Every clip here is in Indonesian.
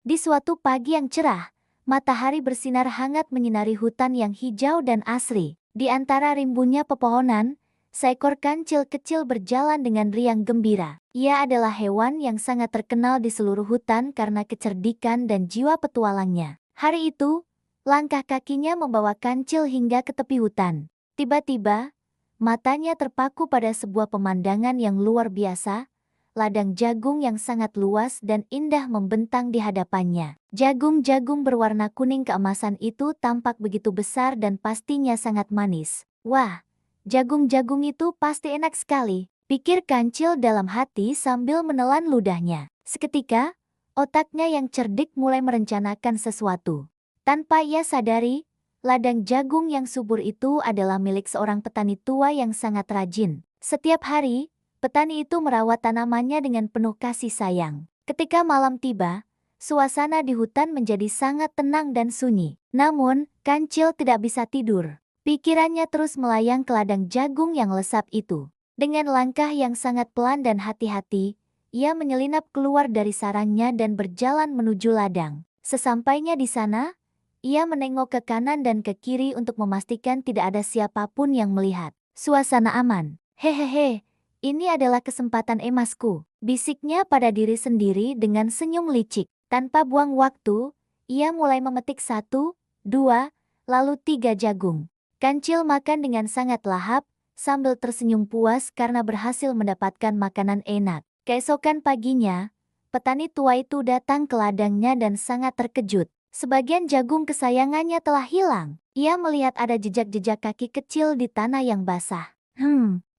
Di suatu pagi yang cerah, matahari bersinar hangat menyinari hutan yang hijau dan asri. Di antara rimbunnya pepohonan, seekor kancil kecil berjalan dengan riang gembira. Ia adalah hewan yang sangat terkenal di seluruh hutan karena kecerdikan dan jiwa petualangnya. Hari itu, langkah kakinya membawa kancil hingga ke tepi hutan. Tiba-tiba, matanya terpaku pada sebuah pemandangan yang luar biasa. Ladang jagung yang sangat luas dan indah membentang di hadapannya. Jagung-jagung berwarna kuning keemasan itu tampak begitu besar dan pastinya sangat manis. Wah, jagung-jagung itu pasti enak sekali, pikir kancil dalam hati sambil menelan ludahnya. Seketika, otaknya yang cerdik mulai merencanakan sesuatu. Tanpa ia sadari, ladang jagung yang subur itu adalah milik seorang petani tua yang sangat rajin. Setiap hari, petani itu merawat tanamannya dengan penuh kasih sayang. Ketika malam tiba, suasana di hutan menjadi sangat tenang dan sunyi. Namun, kancil tidak bisa tidur. Pikirannya terus melayang ke ladang jagung yang lesap itu. Dengan langkah yang sangat pelan dan hati-hati, ia menyelinap keluar dari sarangnya dan berjalan menuju ladang. Sesampainya di sana, ia menengok ke kanan dan ke kiri untuk memastikan tidak ada siapapun yang melihat. Suasana aman. Hehehe. Ini adalah kesempatan emasku, bisiknya pada diri sendiri dengan senyum licik. Tanpa buang waktu, ia mulai memetik 1, 2, lalu 3 jagung. Kancil makan dengan sangat lahap, sambil tersenyum puas karena berhasil mendapatkan makanan enak. Keesokan paginya, petani tua itu datang ke ladangnya dan sangat terkejut. Sebagian jagung kesayangannya telah hilang. Ia melihat ada jejak-jejak kaki kecil di tanah yang basah.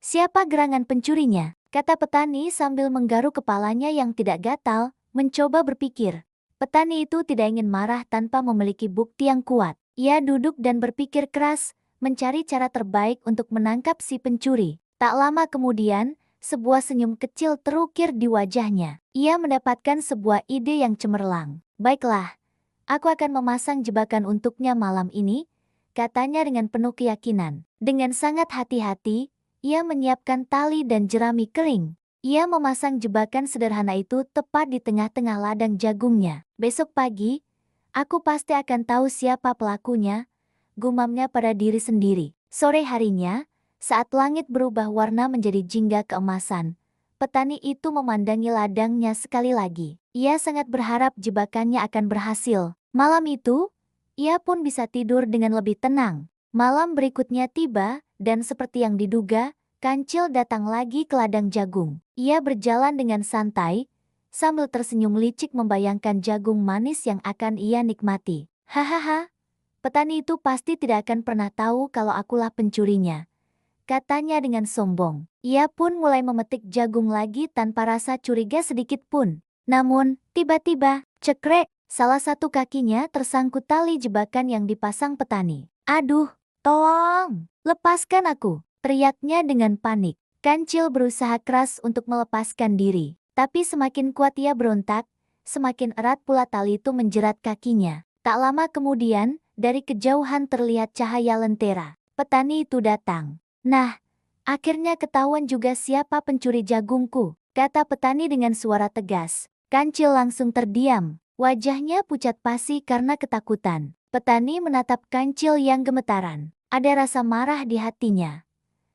Siapa gerangan pencurinya? Kata petani sambil menggaruk kepalanya yang tidak gatal, mencoba berpikir. Petani itu tidak ingin marah tanpa memiliki bukti yang kuat. Ia duduk dan berpikir keras, mencari cara terbaik untuk menangkap si pencuri. Tak lama kemudian, sebuah senyum kecil terukir di wajahnya. Ia mendapatkan sebuah ide yang cemerlang. Baiklah, aku akan memasang jebakan untuknya malam ini, katanya dengan penuh keyakinan. Dengan sangat hati-hati, ia menyiapkan tali dan jerami kering. Ia memasang jebakan sederhana itu tepat di tengah-tengah ladang jagungnya. Besok pagi, aku pasti akan tahu siapa pelakunya, gumamnya pada diri sendiri. Sore harinya, saat langit berubah warna menjadi jingga keemasan, petani itu memandangi ladangnya sekali lagi. Ia sangat berharap jebakannya akan berhasil. Malam itu, ia pun bisa tidur dengan lebih tenang. Malam berikutnya tiba, dan seperti yang diduga, kancil datang lagi ke ladang jagung. Ia berjalan dengan santai, sambil tersenyum licik membayangkan jagung manis yang akan ia nikmati. Hahaha, petani itu pasti tidak akan pernah tahu kalau akulah pencurinya, katanya dengan sombong. Ia pun mulai memetik jagung lagi tanpa rasa curiga sedikit pun. Namun, tiba-tiba, cekrek, salah satu kakinya tersangkut tali jebakan yang dipasang petani. Aduh! Tolong, lepaskan aku, teriaknya dengan panik. Kancil berusaha keras untuk melepaskan diri, tapi semakin kuat ia berontak, semakin erat pula tali itu menjerat kakinya. Tak lama kemudian, dari kejauhan terlihat cahaya lentera. Petani itu datang. Nah, akhirnya ketahuan juga siapa pencuri jagungku, kata petani dengan suara tegas. Kancil langsung terdiam, wajahnya pucat pasi karena ketakutan. Petani menatap kancil yang gemetaran. Ada rasa marah di hatinya.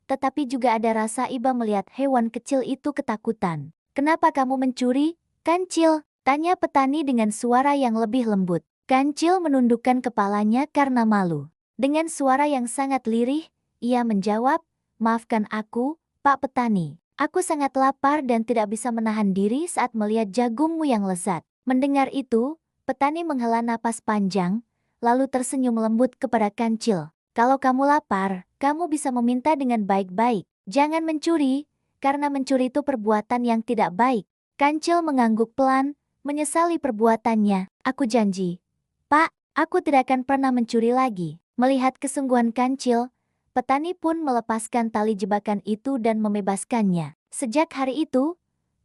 Tetapi juga ada rasa iba melihat hewan kecil itu ketakutan. Kenapa kamu mencuri, Kancil? Tanya petani dengan suara yang lebih lembut. Kancil menundukkan kepalanya karena malu. Dengan suara yang sangat lirih, ia menjawab, maafkan aku, Pak Petani. Aku sangat lapar dan tidak bisa menahan diri saat melihat jagungmu yang lezat. Mendengar itu, petani menghela napas panjang, lalu tersenyum lembut kepada Kancil. Kalau kamu lapar, kamu bisa meminta dengan baik-baik. Jangan mencuri, karena mencuri itu perbuatan yang tidak baik. Kancil mengangguk pelan, menyesali perbuatannya. Aku janji, Pak, aku tidak akan pernah mencuri lagi. Melihat kesungguhan Kancil, petani pun melepaskan tali jebakan itu dan membebaskannya. Sejak hari itu,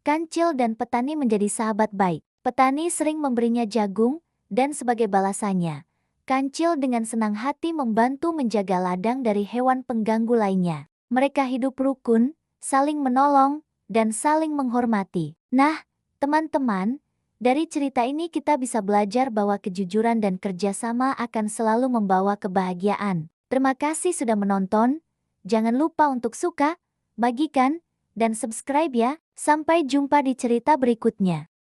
Kancil dan petani menjadi sahabat baik. Petani sering memberinya jagung, dan sebagai balasannya, Kancil dengan senang hati membantu menjaga ladang dari hewan pengganggu lainnya. Mereka hidup rukun, saling menolong, dan saling menghormati. Nah, teman-teman, Dari cerita ini kita bisa belajar bahwa kejujuran dan kerjasama akan selalu membawa kebahagiaan. Terima kasih sudah menonton. Jangan lupa untuk suka, bagikan, dan subscribe ya. Sampai jumpa di cerita berikutnya.